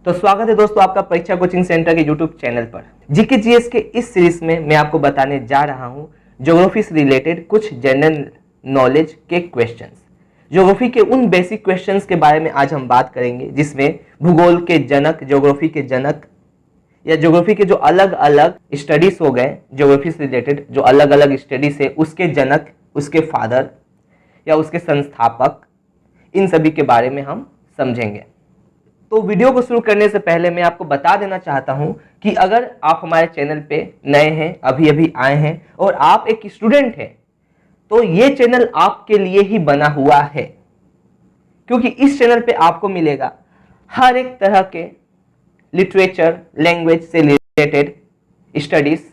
तो स्वागत है दोस्तों आपका परीक्षा कोचिंग सेंटर के यूट्यूब चैनल पर। जीके जीएस के इस सीरीज में मैं आपको बताने जा रहा हूं ज्योग्राफी से रिलेटेड कुछ जनरल नॉलेज के क्वेश्चंस। ज्योग्राफी के उन बेसिक क्वेश्चंस के बारे में आज हम बात करेंगे जिसमें भूगोल के जनक, ज्योग्राफी के जनक या ज्योग्राफी के जो अलग अलग स्टडीज हो गए ज्योग्राफी से रिलेटेड, जो अलग अलग स्टडीज है उसके जनक, उसके फादर या उसके संस्थापक, इन सभी के बारे में हम समझेंगे। तो वीडियो को शुरू करने से पहले मैं आपको बता देना चाहता हूं कि अगर आप हमारे चैनल पे नए हैं, अभी अभी आए हैं और आप एक स्टूडेंट हैं, तो ये चैनल आपके लिए ही बना हुआ है, क्योंकि इस चैनल पे आपको मिलेगा हर एक तरह के लिटरेचर, लैंग्वेज से रिलेटेड स्टडीज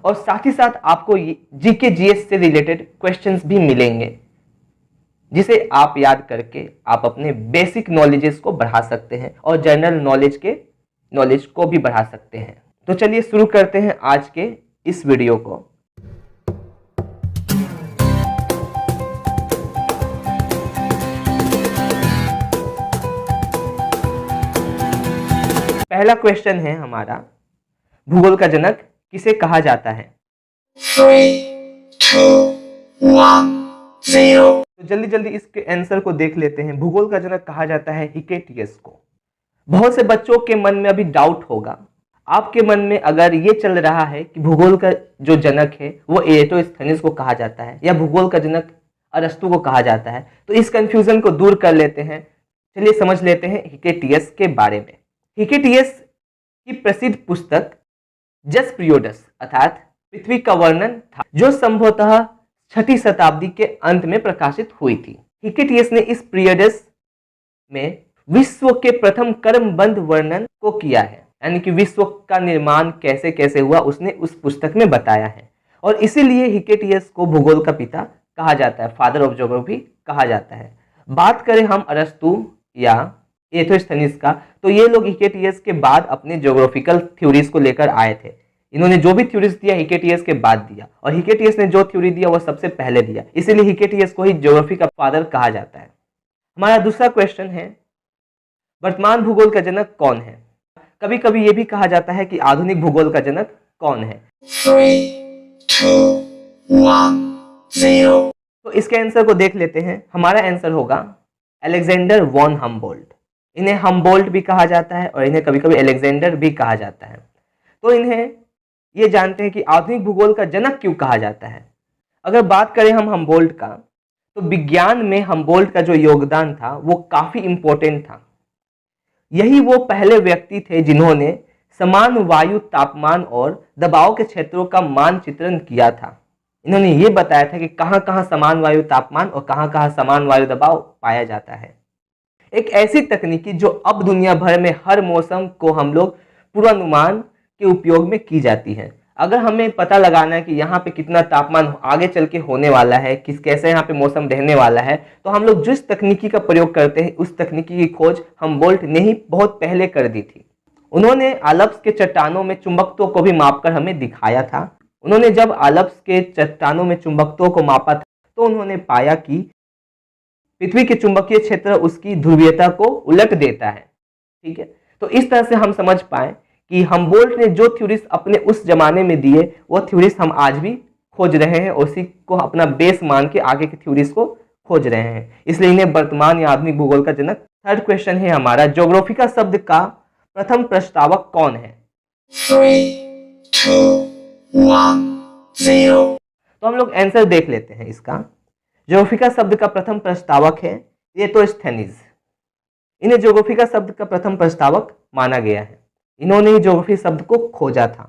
और साथ ही साथ आपको जीके जीएस से रिलेटेड क्वेश्चंस भी मिलेंगे, जिसे आप याद करके आप अपने बेसिक नॉलेजेस को बढ़ा सकते हैं और जनरल नॉलेज को भी बढ़ा सकते हैं। तो चलिए शुरू करते हैं आज के इस वीडियो को। पहला क्वेश्चन है हमारा, भूगोल का जनक किसे कहा जाता है? 3, 2, 1, 0। तो जल्दी जल्दी इसके आंसर को देख लेते हैं। भूगोल का जनक कहा जाता है हिकेटियस को। बहुत से बच्चों के मन में अभी डाउट होगा, आपके मन में अगर ये चल रहा है कि भूगोल का जो जनक है वो एरेटोस्थेनीज को कहा जाता है या भूगोल का जनक अरस्तु को कहा जाता है, तो इस कंफ्यूजन को दूर कर लेते हैं। चलिए समझ लेते हैं हिकेटियस के बारे में। हिकेटियस की प्रसिद्ध पुस्तक जस पीरियोडस अर्थात पृथ्वी का वर्णन था, जो संभवतः 6वीं शताब्दी के अंत में प्रकाशित हुई थी। हिकेटियस ने इस पीरियडस में विश्व के प्रथम क्रमबद्ध वर्णन को किया है, यानी कि विश्व का निर्माण कैसे कैसे हुआ उसने उस पुस्तक में बताया है, और इसीलिए हिकेटियस को भूगोल का पिता कहा जाता है, फादर ऑफ ज्योग्राफी कहा जाता है। बात करें हम अरस्तु या एरेटोस्थेनीज का, तो ये लोग हिकेटियस के बाद अपने ज्योग्राफिकल थ्योरीज को लेकर आए थे। इन्होंने जो भी थ्योरीज दिया हिकेटियस के बाद दिया, और हिकेटियस ने जो थ्योरी दिया वो सबसे पहले दिया, इसीलिए हिकेटियस को ही ज्योग्राफी का फादर कहा जाता है। हमारा दूसरा क्वेश्चन है, वर्तमान भूगोल का जनक कौन है? कभी कभी ये भी कहा जाता है कि आधुनिक भूगोल का जनक कौन है? 3, 2, 1, 0। तो इसके आंसर को देख लेते हैं। हमारा आंसर होगा अलेक्जेंडर वॉन हम्बोल्ट। इन्हें हम्बोल्ट भी कहा जाता है और इन्हें कभी कभी अलेक्जेंडर भी कहा जाता है। तो इन्हें ये जानते हैं कि आधुनिक भूगोल का जनक क्यों कहा जाता है। अगर बात करें हम हम्बोल्ट का, तो विज्ञान में हम्बोल्ट का जो योगदान था वो काफी इंपॉर्टेंट था। यही वो पहले व्यक्ति थे जिन्होंने समान वायु तापमान और दबाव के क्षेत्रों का मानचित्रण किया था। इन्होंने ये बताया था कि कहाँ कहाँ समान वायु तापमान और कहाँ कहाँ समान वायु दबाव पाया जाता है। एक ऐसी तकनीकी जो अब दुनिया भर में हर मौसम को हम लोग पूर्वानुमान के उपयोग में की जाती है। अगर हमें पता लगाना है कि यहाँ पे कितना तापमान आगे चल के होने वाला है, कैसे यहाँ पे मौसम रहने वाला है, तो हम लोग जिस तकनीकी का प्रयोग करते हैं उस तकनीकी की खोज हम्बोल्ट ने ही बहुत पहले कर दी थी। उन्होंने आल्प्स के चट्टानों में चुंबकत्व को भी मापकर हमें दिखाया था। उन्होंने जब आल्प्स के चट्टानों में चुंबकत्व को मापा था तो उन्होंने पाया कि पृथ्वी के चुंबकीय क्षेत्र उसकी ध्रुवीयता को उलट देता है। ठीक है, तो इस तरह से हम समझ पाए कि हम्बोल्ट ने जो थ्योरीज अपने उस जमाने में दिए वो थ्योरीज हम आज भी खोज रहे हैं, उसी को अपना बेस मान के आगे की थ्योरीज को खोज रहे हैं, इसलिए इन्हें वर्तमान या आधुनिक भूगोल का जनक। थर्ड क्वेश्चन है हमारा, ज्योग्राफी का शब्द का प्रथम प्रस्तावक कौन है? 3, 2, 1, 0। तो हम लोग आंसर देख लेते हैं इसका। ज्योग्राफी का शब्द का प्रथम प्रस्तावक है एरेटोस्थेनीज। इन्हें ज्योग्राफी का शब्द का प्रथम प्रस्तावक माना गया है। इन्होंने ही ज्योग्राफी शब्द को खोजा था।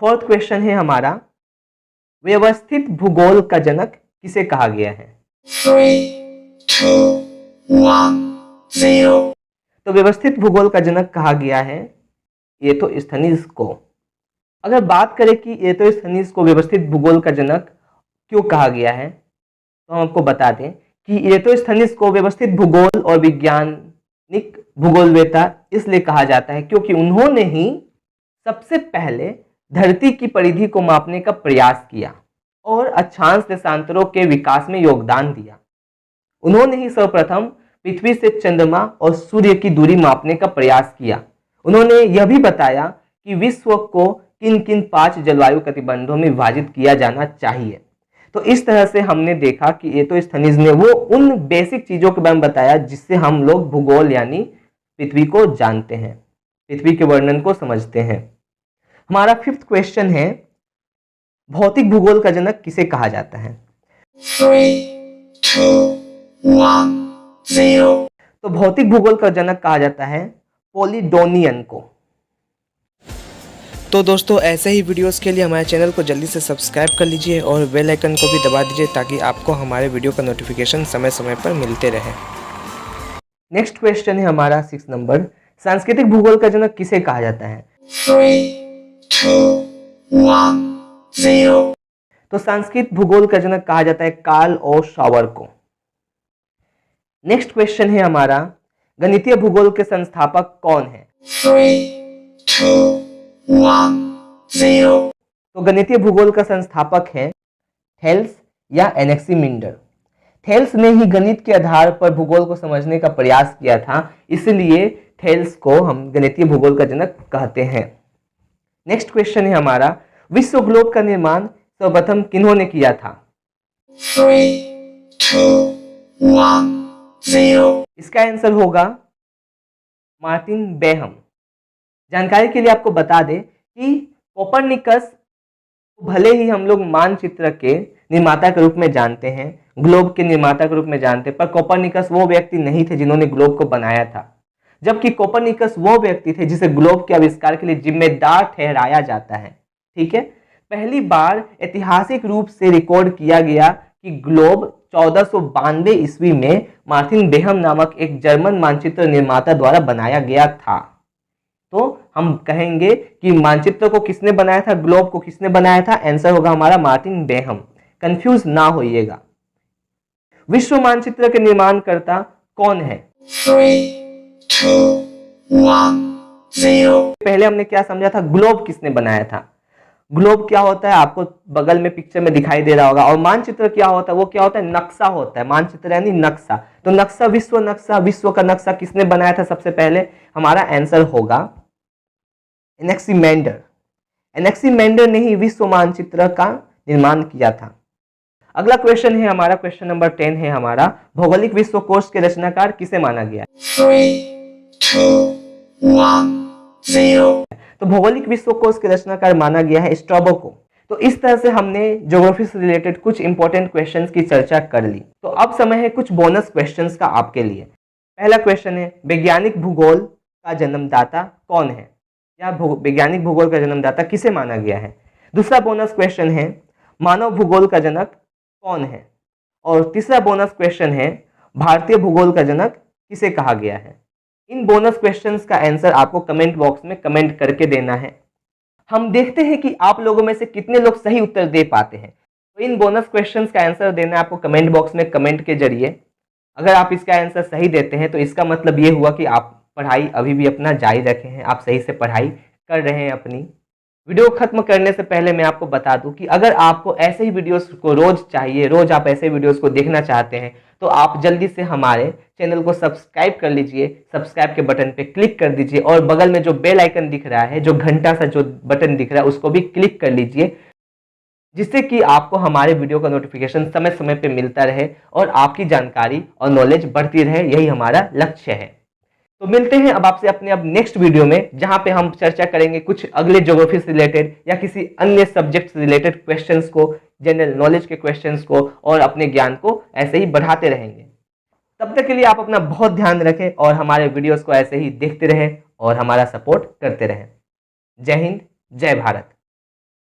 फोर्थ क्वेश्चन है हमारा, व्यवस्थित भूगोल का जनक किसे कहा गया है? 3, 2, 1, 0। तो व्यवस्थित भूगोल का जनक कहा गया है एरेटोस्थेनीज को। अगर बात करें कि एरेटोस्थेनीज को व्यवस्थित भूगोल का जनक क्यों कहा गया है, तो हम आपको बता दें कि एरेटोस्थेनीज को व्यवस्थित भूगोल और वैज्ञानिक भूगोलवेता इसलिए कहा जाता है क्योंकि उन्होंने ही सबसे पहले धरती की परिधि को मापने का प्रयास किया और अक्षांश देशांतरों के विकास में योगदान दिया। उन्होंने ही सर्वप्रथम पृथ्वी से चंद्रमा और सूर्य की दूरी मापने का प्रयास किया उन्होंने यह भी बताया कि विश्व को किन किन 5 जलवायु प्रतिबंधों में विभाजित किया जाना चाहिए। तो इस तरह से हमने देखा कि एर्थोस्थनीज ने वो उन बेसिक चीजों के बारे में बताया जिससे हम लोग भूगोल यानी पृथ्वी को जानते हैं, पृथ्वी के वर्णन को समझते हैं। हमारा 5th क्वेश्चन है, भौतिक भूगोल का जनक किसे कहा जाता है? 3, 2, 1, 0. तो भौतिक भूगोल का जनक कहा जाता है पोलिडोनियन को। तो दोस्तों ऐसे ही वीडियोस के लिए हमारे चैनल को जल्दी से सब्सक्राइब कर लीजिए और बेल आइकन को भी दबा दीजिए ताकि आपको हमारे वीडियो का नोटिफिकेशन समय समय पर मिलते रहे। नेक्स्ट क्वेश्चन है हमारा 6 नंबर, सांस्कृतिक भूगोल का जनक किसे कहा जाता है? 3, 2, 1, 0. तो सांस्कृतिक भूगोल का जनक कहा जाता है कार्ल ओ शॉवर को। नेक्स्ट क्वेश्चन है हमारा, गणितीय भूगोल के संस्थापक कौन है? 3, 2, 1, 0. तो गणितीय भूगोल का संस्थापक है थेल्स या एनेक्सिमिंडर। थेल्स ने ही गणित के आधार पर भूगोल को समझने का प्रयास किया था, इसलिए थेल्स को हम गणितीय भूगोल का जनक कहते हैं। नेक्स्ट क्वेश्चन है हमारा, विश्व ग्लोब का निर्माण सर्वप्रथम किन्होंने किया था? 3, 2, 1, 0. इसका आंसर होगा मार्टिन बेहम। जानकारी के लिए आपको बता दें कि कोपरनिकस भले ही हम लोग मानचित्र के निर्माता के रूप में जानते हैं, ग्लोब के निर्माता के रूप में जानते हैं, पर कोपरनिकस वो व्यक्ति नहीं थे जिन्होंने ग्लोब को बनाया था। जबकि कोपरनिकस वो व्यक्ति थे जिसे ग्लोब के आविष्कार के लिए जिम्मेदार ठहराया जाता है। ठीक है, पहली बार ऐतिहासिक रूप से रिकॉर्ड किया गया कि ग्लोब 1492 ईस्वी में मार्टिन बेहम नामक एक जर्मन मानचित्र निर्माता द्वारा बनाया गया था। तो हम कहेंगे कि मानचित्र को किसने बनाया था, ग्लोब को किसने बनाया था? आंसर होगा हमारा मार्टिन बेहम। कंफ्यूज ना होइएगा। विश्व मानचित्र के निर्माणकर्ता कौन है? 3, 2, 1, 0. पहले हमने क्या समझा था, ग्लोब किसने बनाया था। ग्लोब क्या होता है आपको बगल में पिक्चर में दिखाई दे रहा होगा, और मानचित्र क्या होता है, वो क्या होता है, नक्शा होता है। मानचित्र यानी नक्शा। तो नक्शा, विश्व का नक्शा किसने बनाया था सबसे पहले? हमारा आंसर होगा एनेक्सिमेंडर। एनेक्सिमेंडर ने ही विश्व मानचित्र का निर्माण किया था। अगला क्वेश्चन है हमारा, क्वेश्चन नंबर 10 है हमारा, भौगोलिक विश्वकोश के रचनाकार किसे माना गया? 3, 2, 1, 0. तो भौगोलिक विश्वकोश के रचनाकार माना गया है स्ट्रैबो को। तो इस तरह से हमने ज्योग्राफी से रिलेटेड कुछ इंपॉर्टेंट क्वेश्चंस की चर्चा कर ली। तो अब समय है कुछ बोनस क्वेश्चंस का आपके लिए। पहला क्वेश्चन है, वैज्ञानिक भूगोल का जन्मदाता कौन है, या वैज्ञानिक भूगोल का जन्मदाता किसे माना गया है? दूसरा बोनस क्वेश्चन है, मानव भूगोल का जनक कौन है? और तीसरा बोनस क्वेश्चन है, भारतीय भूगोल का जनक किसे कहा गया है? इन बोनस क्वेश्चंस का आंसर आपको कमेंट बॉक्स में कमेंट करके देना है। हम देखते हैं कि आप लोगों में से कितने लोग सही उत्तर दे पाते हैं। तो इन बोनस क्वेश्चंस का आंसर देना है आपको कमेंट बॉक्स में कमेंट के जरिए। अगर आप इसका आंसर सही देते हैं तो इसका मतलब ये हुआ कि आप पढ़ाई अभी भी अपना जारी रखे हैं, आप सही से पढ़ाई कर रहे हैं अपनी। वीडियो खत्म करने से पहले मैं आपको बता दूं कि अगर आपको ऐसे ही वीडियोस को रोज चाहिए, रोज आप ऐसे वीडियोस को देखना चाहते हैं, तो आप जल्दी से हमारे चैनल को सब्सक्राइब कर लीजिए। सब्सक्राइब के बटन पे क्लिक कर दीजिए और बगल में जो बेल आइकन दिख रहा है, जो घंटा सा जो बटन दिख रहा है, उसको भी क्लिक कर लीजिए, जिससे कि आपको हमारे वीडियो का नोटिफिकेशन समय समय पे मिलता रहे और आपकी जानकारी और नॉलेज बढ़ती रहे। यही हमारा लक्ष्य है। तो मिलते हैं अब आपसे अपने अब नेक्स्ट वीडियो में, जहां पे हम चर्चा करेंगे कुछ अगले ज्योग्राफी से रिलेटेड या किसी अन्य सब्जेक्ट से रिलेटेड क्वेश्चंस को, जनरल नॉलेज के क्वेश्चंस को, और अपने ज्ञान को ऐसे ही बढ़ाते रहेंगे। तब तक के लिए आप अपना बहुत ध्यान रखें और हमारे वीडियोस को ऐसे ही देखते रहें और हमारा सपोर्ट करते रहें। जय हिंद, जय भारत।